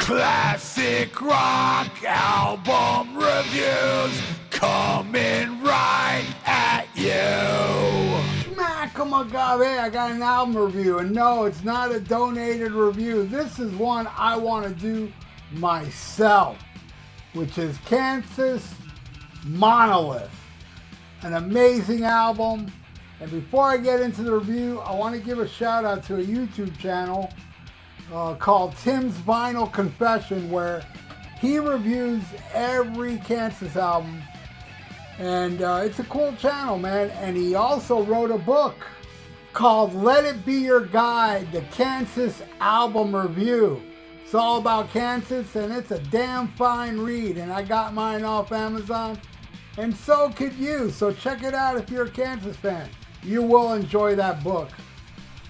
Classic rock album reviews coming right at you. Smack, oh my God, hey, I got an album review. And no, it's not a donated review. This is one I want to do myself, which is Kansas Monolith. An amazing album. And before I get into the review, I want to give a shout out to a YouTube channel called Tim's Vinyl Confession, where he reviews every Kansas album. And it's a cool channel, man. And he also wrote a book called Let It Be Your Guide, the Kansas Album Review. It's all about Kansas, and it's a damn fine read. And I got mine off Amazon, and so could you. So check it out if you're a Kansas fan. You will enjoy that book.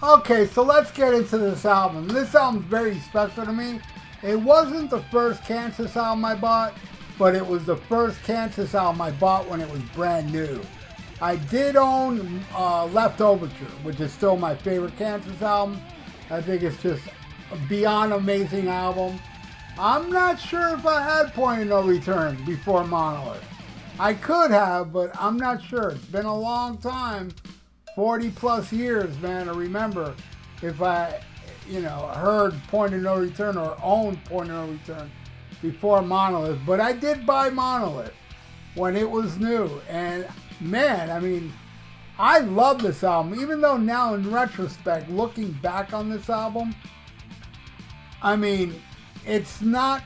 Okay, so let's get into this album. This album's very special to me. It wasn't the first Kansas album I bought, but it was the first Kansas album I bought when it was brand new. I did own Left Overture, which is still my favorite Kansas album. I think it's just a beyond amazing album. I'm not sure if I had Point of No Return before Monolith. I could have, but I'm not sure. It's been a long time. 40 plus years, man, to remember if I, heard Point of No Return or owned Point of No Return before Monolith. But I did buy Monolith when it was new. And man, I mean, I love this album. Even though now in retrospect, looking back on this album, I mean, it's not,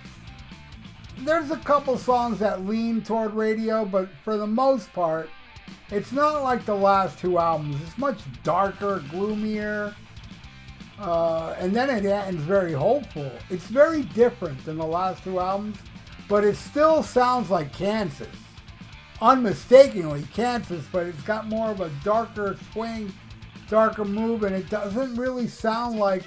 there's a couple songs that lean toward radio, but for the most part, it's not like the last two albums. It's much darker, gloomier, and then it ends very hopeful. It's very different than the last two albums, but it still sounds like Kansas. Unmistakably Kansas, but it's got more of a darker swing, darker move, and it doesn't really sound like,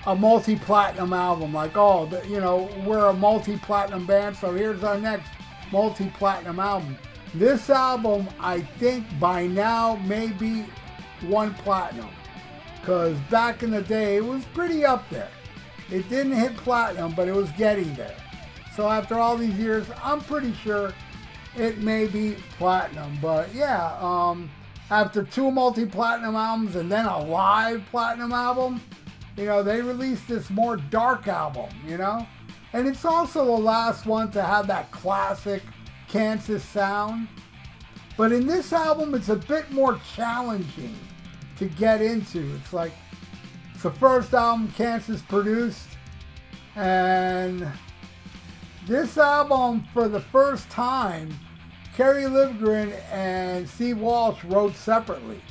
a multi-platinum album. Like, we're a multi-platinum band, so here's our next multi-platinum album. This album, I think by now, may be one platinum. Because back in the day, it was pretty up there. It didn't hit platinum, but it was getting there. So after all these years, I'm pretty sure it may be platinum. But yeah, after two multi-platinum albums and then a live platinum album, they released this more dark album, And it's also the last one to have that classic Kansas sound. But in this album, it's a bit more challenging to get into. It's like, it's the first album Kansas produced. And this album, for the first time, Kerry Livgren and Steve Walsh wrote separately.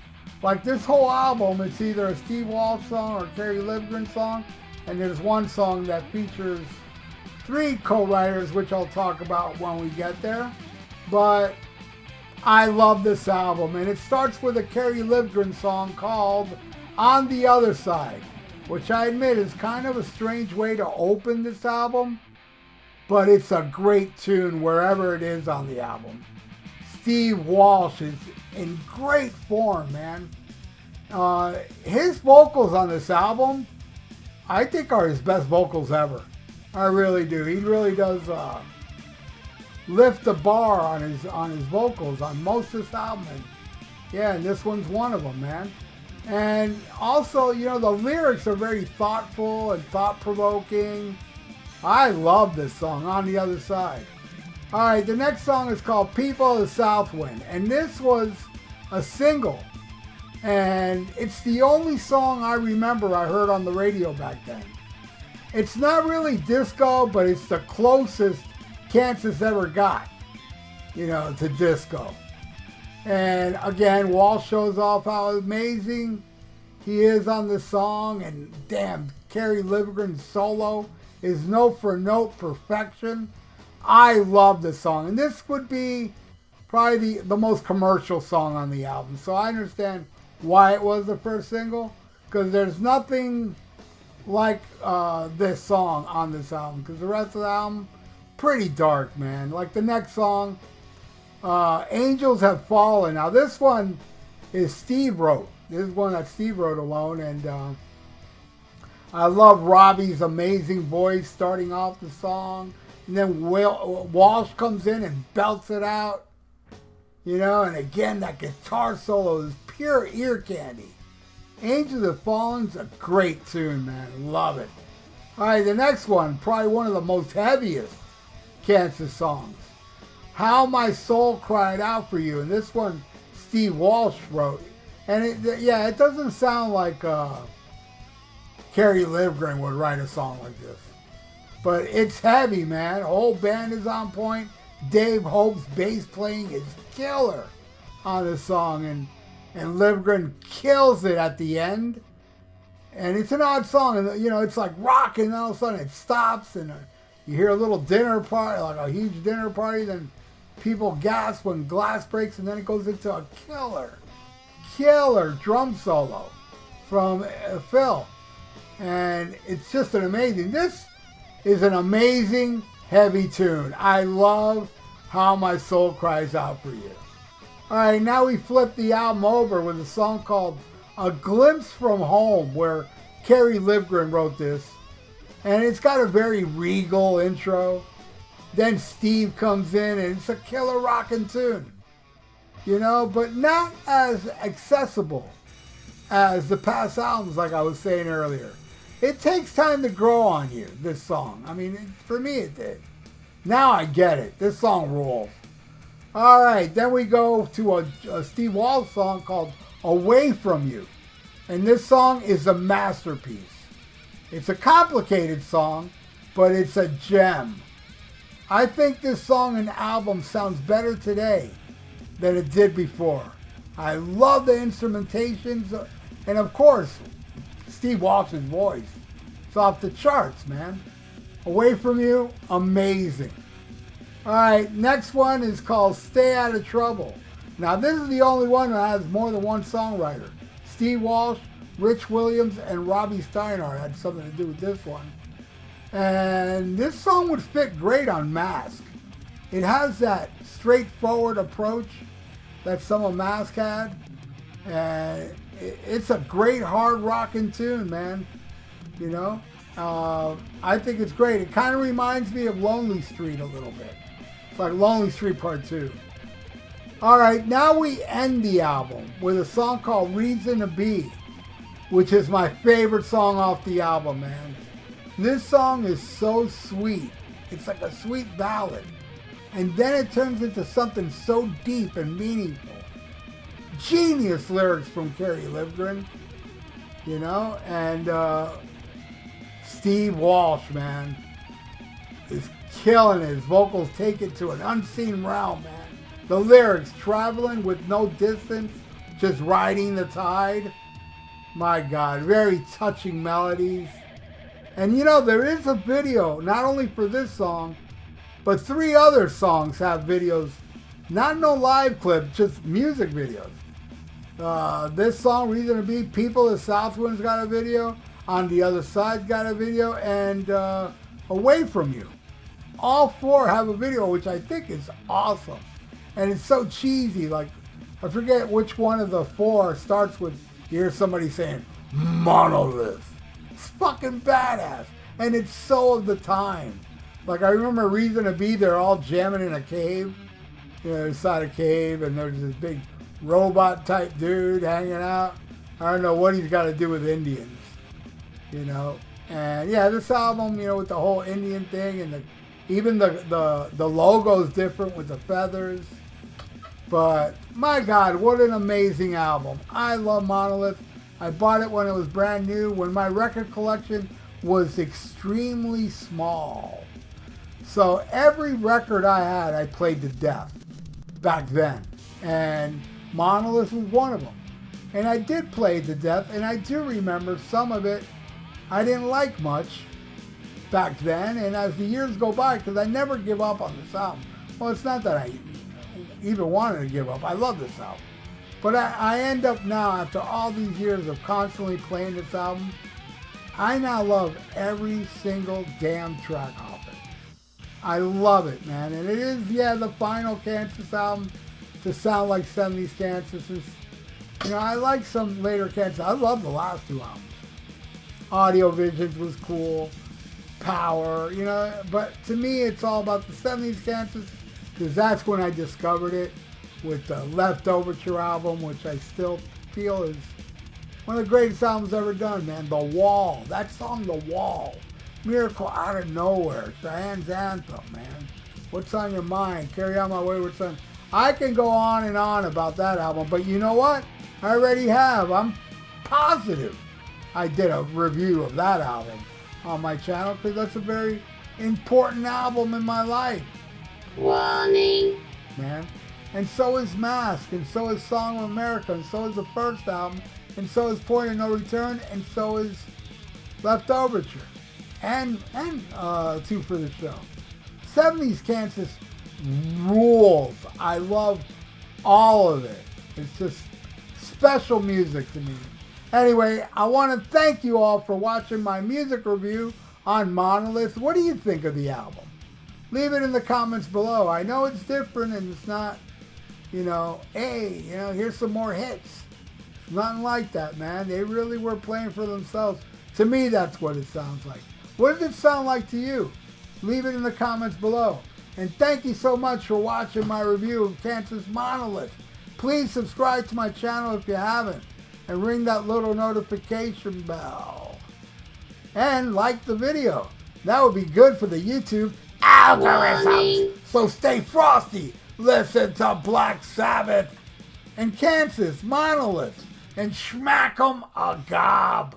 Like this whole album, it's either a Steve Walsh song or a Kerry Livgren song. And there's one song that features three co-writers, which I'll talk about when we get there. But I love this album, and it starts with a Kerry Livgren song called On the Other Side, which I admit is kind of a strange way to open this album, but it's a great tune wherever it is on the album. Steve Walsh is in great form, man. His vocals on this album, I think, are his best vocals ever. I really do. He really does lift the bar on his vocals on most of this album. And this one's one of them, man. And also, the lyrics are very thoughtful and thought-provoking. I love this song, On the Other Side. All right, the next song is called People of the Southwind. And this was a single. And it's the only song I remember I heard on the radio back then. It's not really disco, but it's the closest Kansas ever got, to disco. And again, Walsh shows off how amazing he is on the song. And damn, Kerry Livgren's solo is note for note perfection. I love this song. And this would be probably the most commercial song on the album. So I understand why it was the first single, because there's nothing like this song on this album, because the rest of the album, pretty dark, man. Like the next song, Angels Have Fallen. Now this one is Steve wrote. This is one that Steve wrote alone, and I love Robbie's amazing voice starting off the song. And then Walsh comes in and belts it out. You know, and again, that guitar solo is pure ear candy. Angels Have Fallen's a great tune, man. Love it. All right, the next one, probably one of the most heaviest Kansas songs. How My Soul Cried Out For You. And this one, Steve Walsh wrote. And it doesn't sound like Kerry Livgren would write a song like this. But it's heavy, man. The whole band is on point. Dave Hope's bass playing is killer on this song. And Livgren kills it at the end. And it's an odd song. And, you know, it's like rocking, and all of a sudden it stops. And you hear a little dinner party, like a huge dinner party. Then people gasp when glass breaks. And then it goes into a killer drum solo from Phil. And it's just an amazing, this is an amazing heavy tune. I love How My Soul Cries Out For You. All right, now we flip the album over with a song called A Glimpse From Home, where Kerry Livgren wrote this. And it's got a very regal intro. Then Steve comes in and it's a killer rockin' tune. You know, but not as accessible as the past albums, like I was saying earlier. It takes time to grow on you, this song. I mean, for me it did. Now I get it. This song rules. All right, then we go to a Steve Walsh song called Away From You. And this song is a masterpiece. It's a complicated song, but it's a gem. I think this song and album sounds better today than it did before. I love the instrumentations, and of course, Steve Walsh's voice. It's off the charts, man. Away From You, amazing. All right, next one is called Stay Out of Trouble. Now, this is the only one that has more than one songwriter. Steve Walsh, Rich Williams, and Robbie Steinhardt had something to do with this one. And this song would fit great on Mask. It has that straightforward approach that some of Mask had. And it's a great hard rockin' tune, man. You know, I think it's great. It kind of reminds me of Lonely Street a little bit. It's like Lonely Street Part 2. All right, now we end the album with a song called Reason to Be, which is my favorite song off the album, man. This song is so sweet. It's like a sweet ballad. And then it turns into something so deep and meaningful. Genius lyrics from Kerry Livgren, you know, and Steve Walsh, man, is killing it. His vocals take it to an unseen realm, man. The lyrics, traveling with no distance, just riding the tide. My God, very touching melodies. And you know, there is a video, not only for this song, but 3 other songs have videos, not no live clips, just music videos. This song, Reason to Be, People of Southwind's got a video, On the Other Side's got a video, and Away From You. All 4 have a video, which I think is awesome. And it's so cheesy, like, I forget which one of the 4 starts with, you hear somebody saying, Monolith. It's fucking badass. And it's so of the time. Like, I remember Reason to Be, they're all jamming in a cave. You know, inside a cave, and there's this big robot type dude hanging out. I don't know what he's got to do with Indians, you know. And yeah, this album, you know, with the whole Indian thing, and even the logo's different with the feathers. But my God, what an amazing album. I love Monolith. I bought it when it was brand new, when my record collection was extremely small. So every record I had, I played to death back then. And Monolith was one of them. And I did play to death, and I do remember some of it I didn't like much back then. And as the years go by, because I never give up on this album. Well, it's not that I even wanted to give up. I love this album. But I end up now, after all these years of constantly playing this album, I now love every single damn track off it. I love it, man. And it is, yeah, the final Kansas album to sound like 70s Kansas. You know, I like some later Kansas. I love the last 2 albums. Audio Visions was cool. Power, you know. But to me, it's all about the 70s Kansas, because that's when I discovered it with the Leftoverture album, which I still feel is one of the greatest albums ever done, man. The Wall. That song, The Wall. Miracle Out of Nowhere. Cheyenne's Anthem, man. What's on Your Mind? Carry On My Wayward Son. I can go on and on about that album, but you know what? I already have. I'm positive I did a review of that album on my channel, because that's a very important album in my life. Warning. Man. And so is Mask, and so is Song of America, and so is the first album, and so is Point of No Return, and so is Leftoverture, and Two for the Show. 70s Kansas rules. I love all of it. It's just special music to me. Anyway, I want to thank you all for watching my music review on Monolith. What do you think of the album? Leave it in the comments below. I know it's different and it's not, you know, hey, you know, here's some more hits. It's nothing like that, man. They really were playing for themselves. To me, that's what it sounds like. What does it sound like to you? Leave it in the comments below. And thank you so much for watching my review of Kansas Monolith. Please subscribe to my channel if you haven't, and ring that little notification bell. And like the video. That would be good for the YouTube algorithms. So stay frosty. Listen to Black Sabbath and Kansas Monolith and smack 'em a gob.